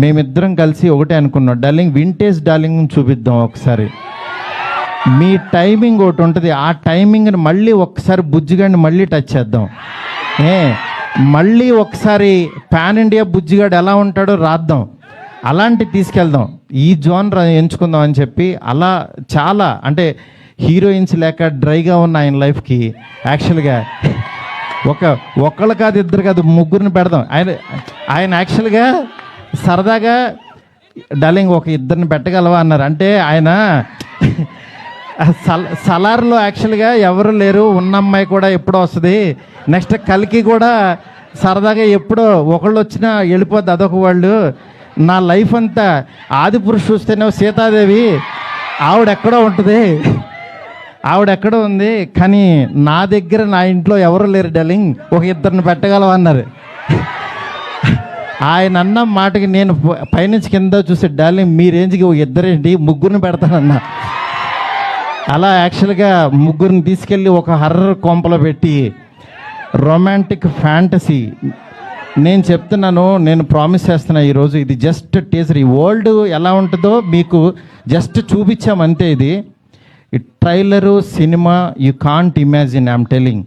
మేమిద్దరం కలిసి ఒకటే అనుకున్నాం, డార్లింగ్ వింటేజ్ డార్లింగ్ చూపిద్దాం ఒకసారి. మీ టైమింగ్ ఒకటి ఉంటుంది, ఆ టైమింగ్ని మళ్ళీ ఒకసారి బుజ్జిగాడిని మళ్ళీ టచ్ చేద్దాం. మళ్ళీ ఒకసారి పాన్ ఇండియా బుజ్జిగాడు ఎలా ఉంటాడో రాద్దాం, అలాంటి తీసుకెళ్దాం, ఈ జోనర్ ఎంచుకుందాం అని చెప్పి. అలా చాలా అంటే హీరోయిన్స్ లేక డ్రైగా ఉన్న ఆయన లైఫ్కి యాక్చువల్గా ఒకళ్ళు కాదు, ఇద్దరు కాదు, ముగ్గురిని పెడదాం. ఆయన యాక్చువల్గా సరదాగా డార్లింగ్ ఒక ఇద్దరిని పెట్టగలవా అన్నారు. అంటే ఆయన సలార్లో యాక్చువల్గా ఎవరు లేరు, ఉన్న అమ్మాయి కూడా ఎప్పుడో వస్తుంది, నెక్స్ట్ కలికి కూడా సరదాగా ఎప్పుడో ఒకళ్ళు వచ్చినా వెళ్ళిపోద్ది, అదొక వాళ్ళు. నా లైఫ్ అంతా ఆది పురుషు చూస్తేనే సీతాదేవి ఆవిడెక్కడో ఉంటుంది, ఆవిడెక్కడో ఉంది, కానీ నా దగ్గర నా ఇంట్లో ఎవరు లేరు డార్లింగ్, ఒక ఇద్దరిని పెట్టగలవా అన్నారు. ఆయన అన్న మాటకి నేను పైనుంచి కింద చూసి, డార్లింగ్ మీ రేంజ్కి ఇద్దరేంటి, ముగ్గురిని పెడతానన్నా. అలా యాక్చువల్గా ముగ్గురిని తీసుకెళ్ళి ఒక హర్రర్ కొంపలో పెట్టి రొమాంటిక్ ఫ్యాంటసీ. నేను చెప్తున్నాను, నేను ప్రామిస్ చేస్తున్నా, ఈరోజు ఇది జస్ట్ టీజర్. ఈ వరల్డ్ ఎలా ఉంటుందో మీకు జస్ట్ చూపించామంతే. ఇది trailer cinema you can't imagine, I'm telling.